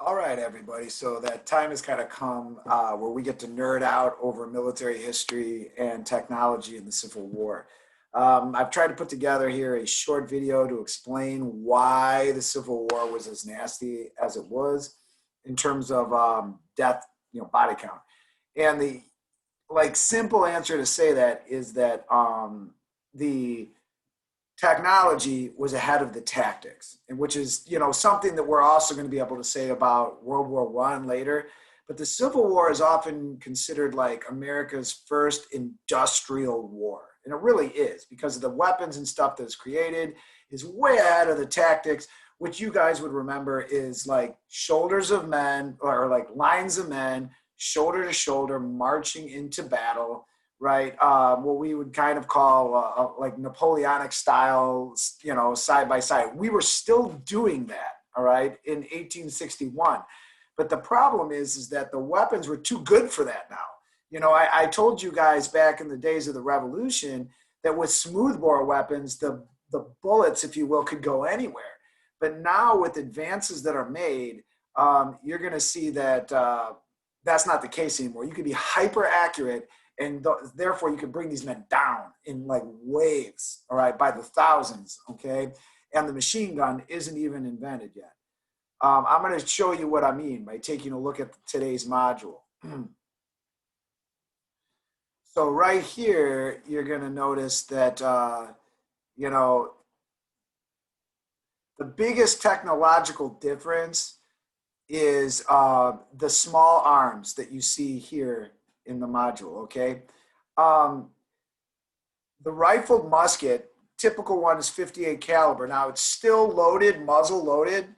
All right, everybody. So that time has kind of come where we get to nerd out over military history and technology in the Civil War. I've tried to put together here a short video to explain why the Civil War was as nasty as it was in terms of death, body count. And the simple answer to say that is that the technology was ahead of the tactics, and which is something that we're also going to be able to say about World War One later. But the Civil War is often considered like America's first industrial war, and it really is because of the weapons and stuff that's created is way ahead of the tactics, which you guys would remember is like shoulders of men or like lines of men shoulder to shoulder marching into battle, right? What we would kind of call like Napoleonic style, side by side. We were still doing that, all right, in 1861. But the problem is that the weapons were too good for that now. I told you guys back in the days of the Revolution that with smoothbore weapons, the bullets, if you will, could go anywhere. But now with advances that are made, you're going to see that that's not the case anymore. You can be hyper accurate and therefore you can bring these men down in like waves, all right, by the thousands, okay? And the machine gun isn't even invented yet. I'm going to show you what I mean by taking a look at today's module. So right here, you're going to notice that, the biggest technological difference is the small arms that you see here in the module, okay? The rifled musket, typical one is 58 caliber. Now it's still loaded, muzzle loaded,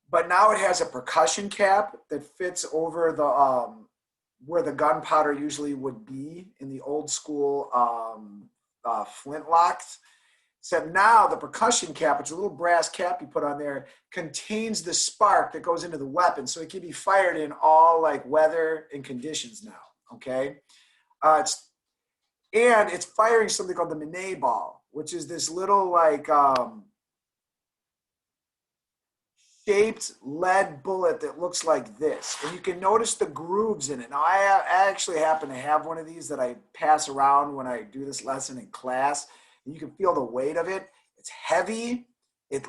but now it has a percussion cap that fits over the where the gunpowder usually would be in the old school flintlocks. Except now the percussion cap, it's a little brass cap you put on there, contains the spark that goes into the weapon. So it can be fired in all like weather and conditions now, okay? It's firing something called the Minet ball, which is this little like shaped lead bullet that looks like this. And you can notice the grooves in it. Now, I actually happen to have one of these that I pass around when I do this lesson in class. And you can feel the weight of it. It's heavy.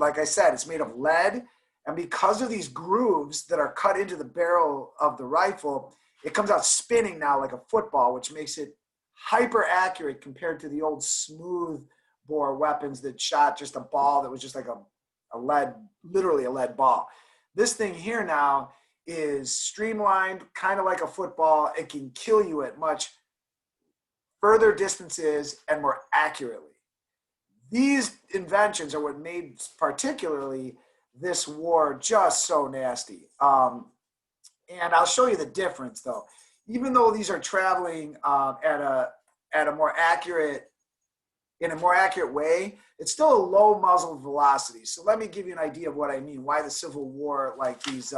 Like I said, it's made of lead. And because of these grooves that are cut into the barrel of the rifle, it comes out spinning now like a football, which makes it hyper accurate compared to the old smooth bore weapons that shot just a ball that was just like a lead, literally a lead ball. This thing here now is streamlined, kind of like a football. It can kill you at much further distances and more accurately. These inventions are what made particularly this war just so nasty. And I'll show you the difference though. Even though these are traveling at a more accurate, in a more accurate way, it's still a low muzzle velocity. So let me give you an idea of what I mean, why the Civil War, like these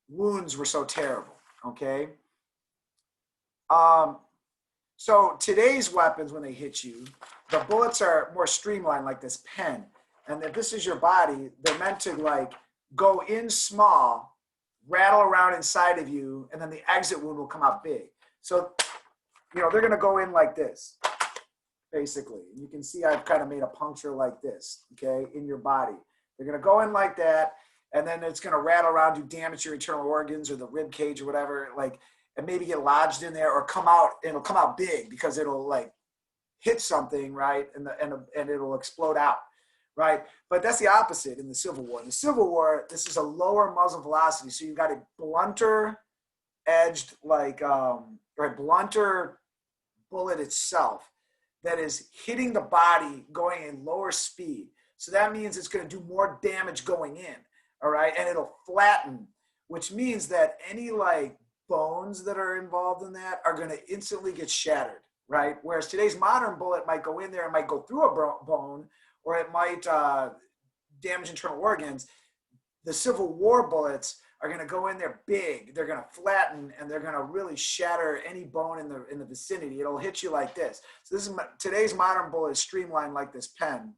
wounds were so terrible, okay? So today's weapons, when they hit you, the bullets are more streamlined like this pen. And if this is your body, they're meant to like go in small, rattle around inside of you, and then the exit wound will come out big. So, they're going to go in like this, basically. You can see I've kind of made a puncture like this, okay, in your body. They're going to go in like that, and then it's going to rattle around, do damage to your internal organs or the rib cage or whatever, like, and maybe get lodged in there or come out, and it'll come out big because it'll like hit something, right, and it'll explode out, right? But that's the opposite in the Civil War. In the Civil War, this is a lower muzzle velocity, so you've got a blunter edged, like, or a blunter bullet itself that is hitting the body going in lower speed. So that means it's going to do more damage going in, all right? And it'll flatten, which means that any like bones that are involved in that are going to instantly get shattered, right? Whereas today's modern bullet might go in there and might go through a bone, or it might damage internal organs. The Civil War bullets are going to go in there big. They're going to flatten, and they're going to really shatter any bone in the vicinity. It'll hit you like this. So this is today's modern bullet is streamlined like this pen.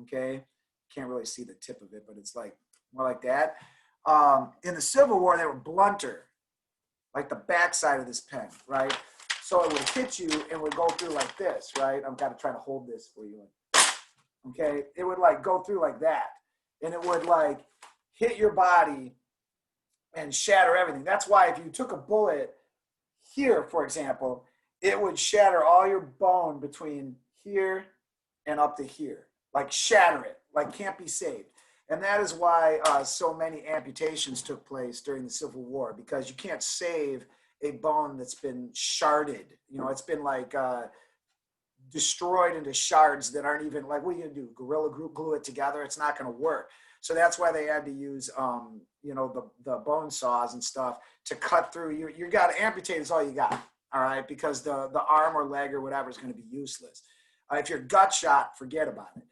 Okay, can't really see the tip of it, but it's like more like that. In the Civil War, they were blunter, like the backside of this pen, right? So it would hit you and would go through like this, right? I'm kind of trying to hold this for you. Okay, it would like go through like that, and it would like hit your body and shatter everything. That's why if you took a bullet here, for example, it would shatter all your bone between here and up to here, like shatter it, like can't be saved. And that is why so many amputations took place during the Civil War, because you can't save a bone that's been sharded. You know, it's been like destroyed into shards that aren't even like, what are you gonna do? Gorilla glue it together? It's not gonna work. So that's why they had to use, you know, the bone saws and stuff to cut through. You got to amputate is all you got, all right? Because the arm or leg or whatever is going to be useless. If you're gut shot, forget about it.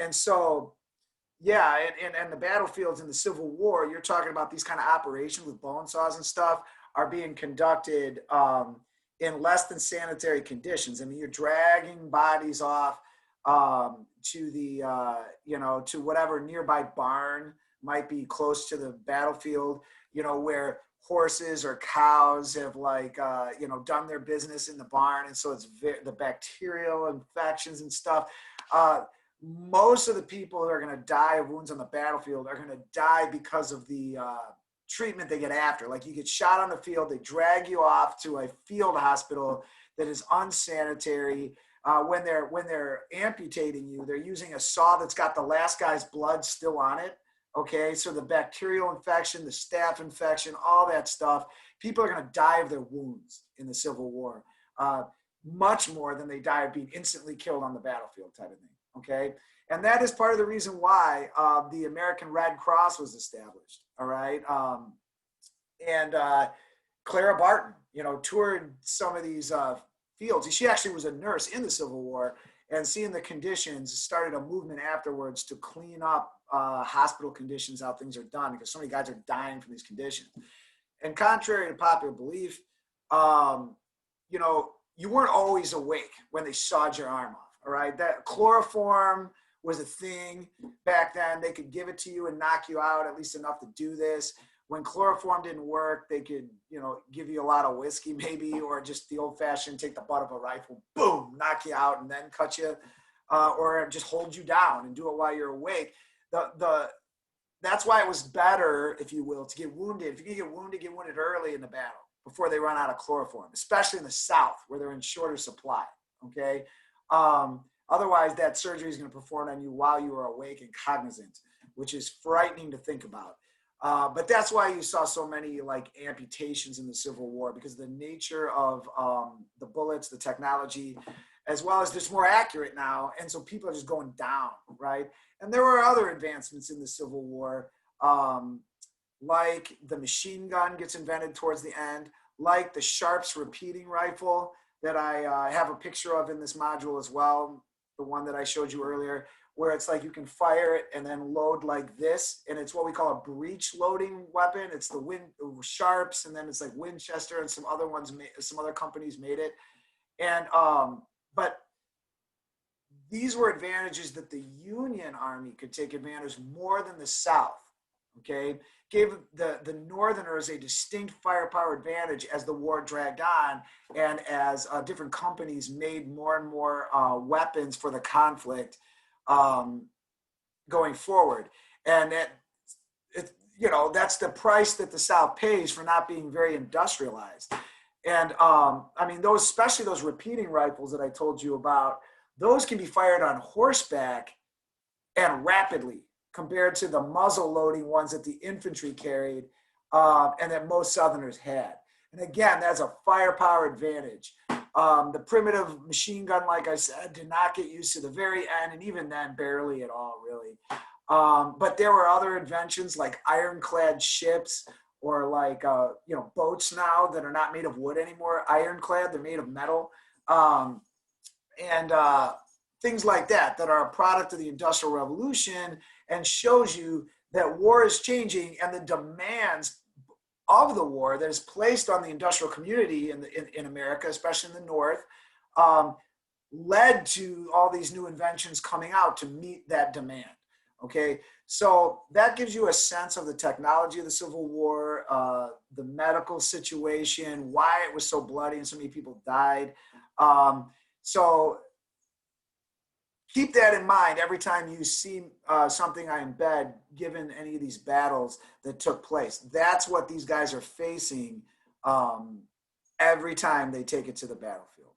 And so, yeah, and the battlefields in the Civil War, you're talking about these kind of operations with bone saws and stuff are being conducted in less than sanitary conditions. I mean, you're dragging bodies off to the, you know, to whatever nearby barn might be close to the battlefield, you know, where horses or cows have like, you know, done their business in the barn. And so it's the bacterial infections and stuff. Most of the people who are going to die of wounds on the battlefield are going to die because of the treatment they get after. Like you get shot on the field, they drag you off to a field hospital that is unsanitary. When they're amputating you, they're using a saw that's got the last guy's blood still on it. Okay, so the bacterial infection, the staph infection, all that stuff, people are going to die of their wounds in the Civil War, much more than they die of being instantly killed on the battlefield type of thing. Okay, and that is part of the reason why the American Red Cross was established. All right, and Clara Barton, you know, toured some of these fields. She actually was a nurse in the Civil War, and seeing the conditions, started a movement afterwards to clean up hospital conditions, how things are done, because so many guys are dying from these conditions. And contrary to popular belief, you know, you weren't always awake when they sawed your arm off. All right, that chloroform was a thing back then. They could give it to you and knock you out, at least enough to do this. When chloroform didn't work, they could, you know, give you a lot of whiskey maybe, or just the old fashioned take the butt of a rifle, boom, knock you out and then cut you, or just hold you down and do it while you're awake. That's why it was better, if you will, to get wounded. If you get wounded early in the battle before they run out of chloroform, especially in the South where they're in shorter supply. Okay. Otherwise, that surgery is going to perform on you while you are awake and cognizant, which is frightening to think about. But that's why you saw so many like amputations in the Civil War, because of the nature of the bullets, the technology, as well as just more accurate now. And so people are just going down, right? And there were other advancements in the Civil War, like the machine gun gets invented towards the end, like the Sharps repeating rifle that I have a picture of in this module as well, the one that I showed you earlier, where it's like you can fire it and then load like this. And it's what we call a breech loading weapon. It's the Sharps, and then it's like Winchester, and some other ones, some other companies made it. And, but these were advantages that the Union Army could take advantage more than the South, okay? Gave the Northerners a distinct firepower advantage as the war dragged on, and as different companies made more and more weapons for the conflict going forward. And you know, that's the price that the South pays for not being very industrialized. And I mean, especially those repeating rifles that I told you about, those can be fired on horseback and rapidly, compared to the muzzle loading ones that the infantry carried and that most Southerners had. And again, that's a firepower advantage. The primitive machine gun, like I said, did not get used to the very end, and even then, barely at all, really. But there were other inventions like ironclad ships, or like, you know, boats now that are not made of wood anymore, ironclad, they're made of metal. And things like that are a product of the Industrial Revolution, and shows you that war is changing, and the demands of the war that is placed on the industrial community in America, especially in the North, led to all these new inventions coming out to meet that demand. Okay, so that gives you a sense of the technology of the Civil War, the medical situation, why it was so bloody and so many people died. So keep that in mind every time you see something I embed, given any of these battles that took place. That's what these guys are facing every time they take it to the battlefield.